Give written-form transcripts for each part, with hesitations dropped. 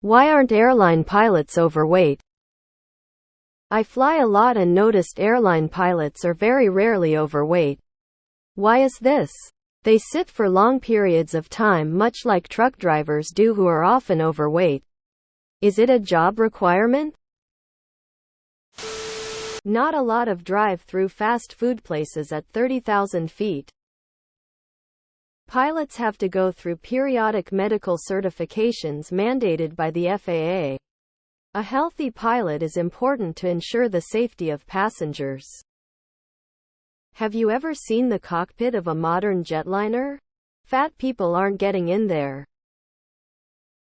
Why aren't airline pilots overweight? I fly a lot and noticed airline pilots are very rarely overweight. Why is this? They sit for long periods of time, much like truck drivers do, who are often overweight. Is it a job requirement? Not a lot of drive-through fast food places at 30,000 feet. Pilots have to go through periodic medical certifications mandated by the FAA. A healthy pilot is important to ensure the safety of passengers. Have you ever seen the cockpit of a modern jetliner? Fat people aren't getting in there.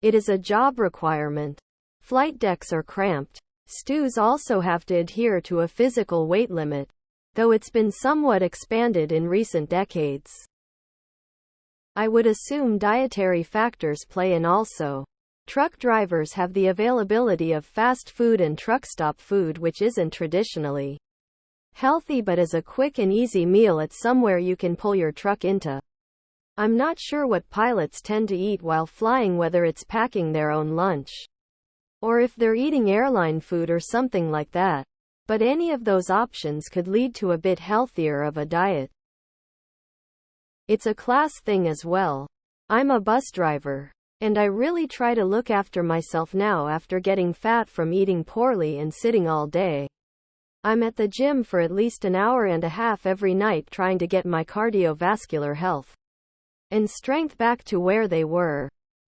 It is a job requirement. Flight decks are cramped. Stews also have to adhere to a physical weight limit, though it's been somewhat expanded in recent decades. I would assume dietary factors play in also. Truck drivers have the availability of fast food and truck stop food, which isn't traditionally healthy but is a quick and easy meal at somewhere you can pull your truck into. I'm not sure what pilots tend to eat while flying, whether it's packing their own lunch or if they're eating airline food or something like that. But any of those options could lead to a bit healthier of a diet. It's a class thing as well. I'm a bus driver, and I really try to look after myself now after getting fat from eating poorly and sitting all day. I'm at the gym for at least an hour and a half every night trying to get my cardiovascular health and strength back to where they were.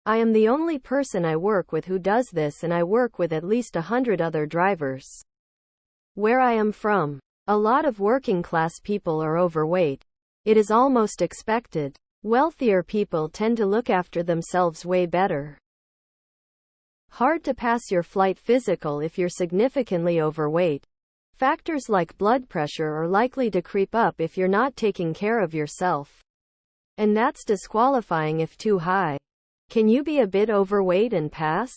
I am the only person I work with who does this, and I work with at least 100 other drivers. Where I am from, a lot of working class people are overweight. It is almost expected. Wealthier people tend to look after themselves way better. Hard to pass your flight physical if you're significantly overweight. Factors like blood pressure are likely to creep up if you're not taking care of yourself. And that's disqualifying if too high. Can you be a bit overweight and pass?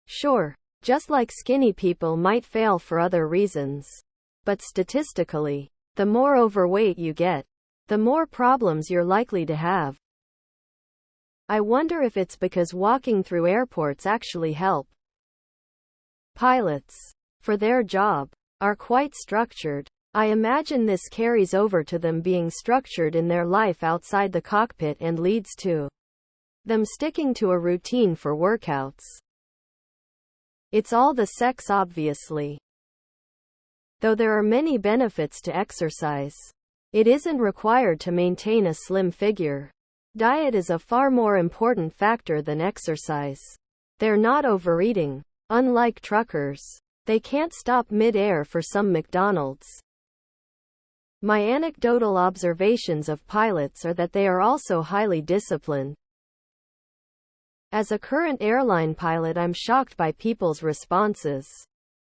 Sure. Just like skinny people might fail for other reasons. But statistically, the more overweight you get, the more problems you're likely to have. I wonder if it's because walking through airports actually help. Pilots, for their job, are quite structured. I imagine this carries over to them being structured in their life outside the cockpit and leads to them sticking to a routine for workouts. It's all the sex, obviously. Though there are many benefits to exercise, it isn't required to maintain a slim figure. Diet is a far more important factor than exercise. They're not overeating. Unlike truckers, they can't stop mid-air for some McDonald's. My anecdotal observations of pilots are that they are also highly disciplined. As a current airline pilot, I'm shocked by people's responses.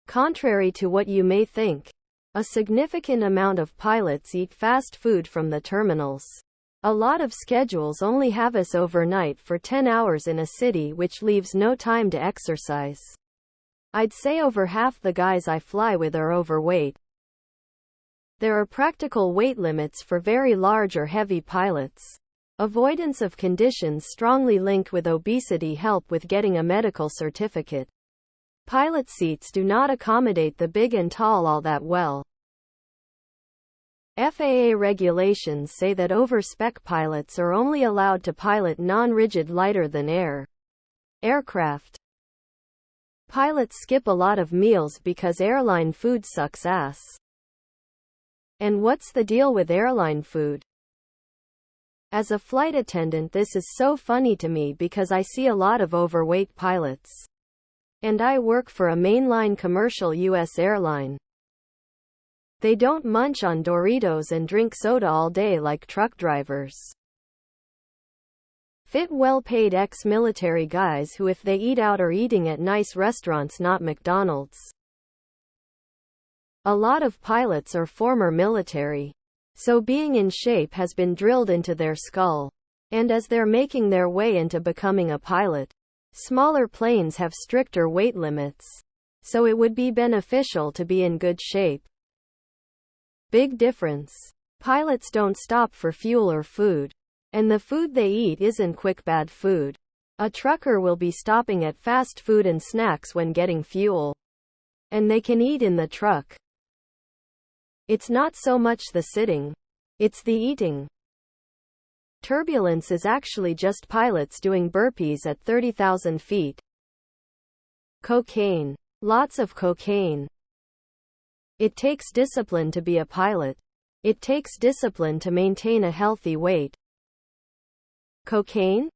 Contrary to what you may think, a significant amount of pilots eat fast food from the terminals. A lot of schedules only have us overnight for 10 hours in a city, which leaves no time to exercise. I'd say over half the guys I fly with are overweight. There are practical weight limits for very large or heavy pilots. Avoidance of conditions strongly linked with obesity help with getting a medical certificate. Pilot seats do not accommodate the big and tall all that well. FAA regulations say that over-spec pilots are only allowed to pilot non-rigid lighter than air aircraft. Pilots skip a lot of meals because airline food sucks ass. And what's the deal with airline food? As a flight attendant, this is so funny to me because I see a lot of overweight pilots. And I work for a mainline commercial U.S. airline. They don't munch on Doritos and drink soda all day like truck drivers. Fit well-paid ex-military guys who, if they eat out, are eating at nice restaurants, not McDonald's. A lot of pilots are former military, so being in shape has been drilled into their skull. And as they're making their way into becoming a pilot, smaller planes have stricter weight limits, so it would be beneficial to be in good shape. Big difference. Pilots don't stop for fuel or food. And the food they eat isn't quick bad food. A trucker will be stopping at fast food and snacks when getting fuel. And they can eat in the truck. It's not so much the sitting, it's the eating. Turbulence is actually just pilots doing burpees at 30,000 feet. Cocaine. Lots of cocaine. It takes discipline to be a pilot. It takes discipline to maintain a healthy weight. Cocaine?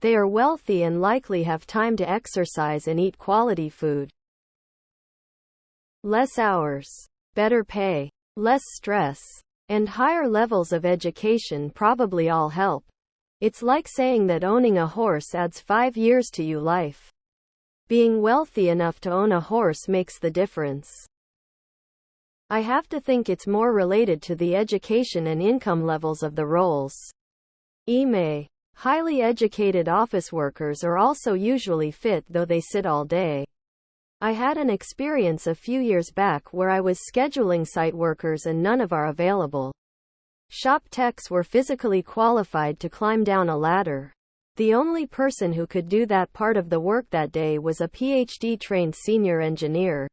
They are wealthy and likely have time to exercise and eat quality food. Less hours, better pay, less stress, and higher levels of education probably all help. It's like saying that owning a horse adds 5 years to your life. Being wealthy enough to own a horse makes the difference. I have to think it's more related to the education and income levels of the roles. Highly educated office workers are also usually fit, though they sit all day. I had an experience a few years back where I was scheduling site workers and none of our available shop techs were physically qualified to climb down a ladder. The only person who could do that part of the work that day was a PhD-trained senior engineer.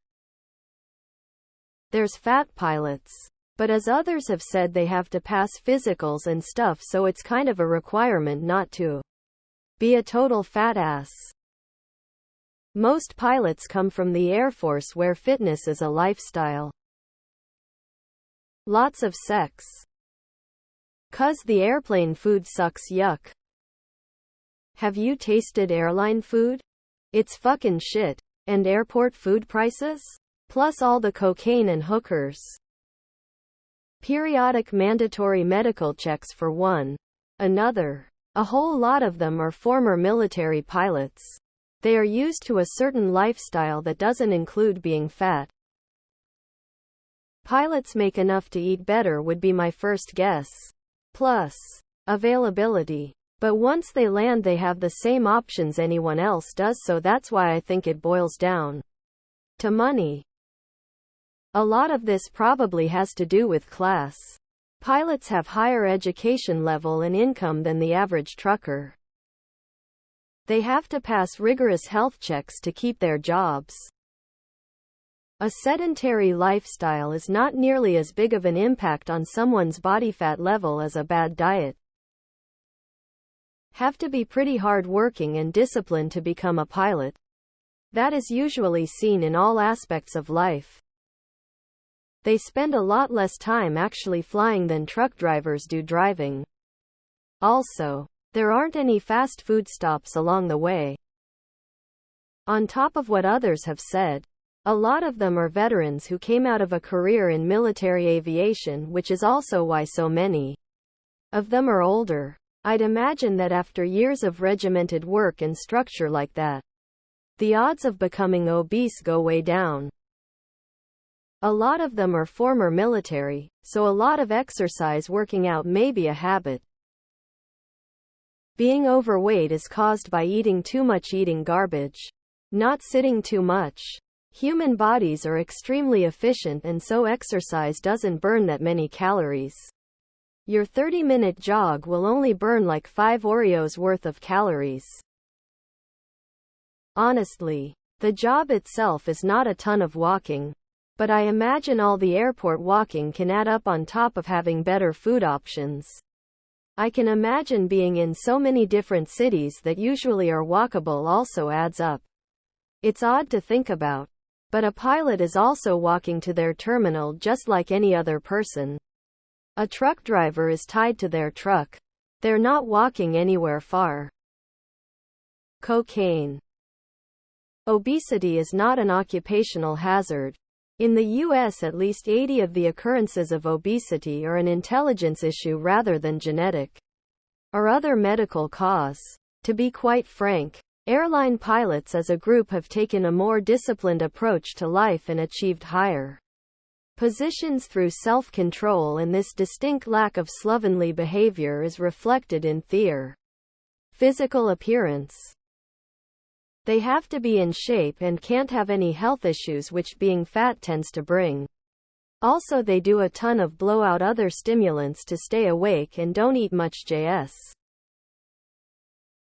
There's fat pilots. But as others have said, they have to pass physicals and stuff, so it's kind of a requirement not to be a total fat ass. Most pilots come from the Air Force, where fitness is a lifestyle. Lots of sex. 'Cause the airplane food sucks, yuck. Have you tasted airline food? It's fucking shit. And airport food prices? Plus all the cocaine and hookers. Periodic mandatory medical checks for one. Another. A whole lot of them are former military pilots. They are used to a certain lifestyle that doesn't include being fat. Pilots make enough to eat better would be my first guess. Plus, availability. But once they land, they have the same options anyone else does, so that's why I think it boils down to money. A lot of this probably has to do with class. Pilots have higher education level and income than the average trucker. They have to pass rigorous health checks to keep their jobs. A sedentary lifestyle is not nearly as big of an impact on someone's body fat level as a bad diet. Have to be pretty hard working and disciplined to become a pilot. That is usually seen in all aspects of life. They spend a lot less time actually flying than truck drivers do driving. Also, there aren't any fast food stops along the way. On top of what others have said, a lot of them are veterans who came out of a career in military aviation, which is also why so many of them are older. I'd imagine that after years of regimented work and structure like that, the odds of becoming obese go way down. A lot of them are former military, so a lot of exercise working out may be a habit. Being overweight is caused by eating too much, eating garbage, not sitting too much. Human bodies are extremely efficient, and so exercise doesn't burn that many calories. Your 30-minute jog will only burn like 5 Oreos worth of calories. Honestly, the job itself is not a ton of walking. But I imagine all the airport walking can add up on top of having better food options. I can imagine being in so many different cities that usually are walkable also adds up. It's odd to think about. But a pilot is also walking to their terminal just like any other person. A truck driver is tied to their truck. They're not walking anywhere far. Cocaine. Obesity is not an occupational hazard. In the U.S., at least 80 of the occurrences of obesity are an intelligence issue rather than genetic or other medical cause. To be quite frank, airline pilots as a group have taken a more disciplined approach to life and achieved higher positions through self-control, and this distinct lack of slovenly behavior is reflected in their physical appearance. They have to be in shape and can't have any health issues, which being fat tends to bring. Also, they do a ton of blowout other stimulants to stay awake and don't eat much.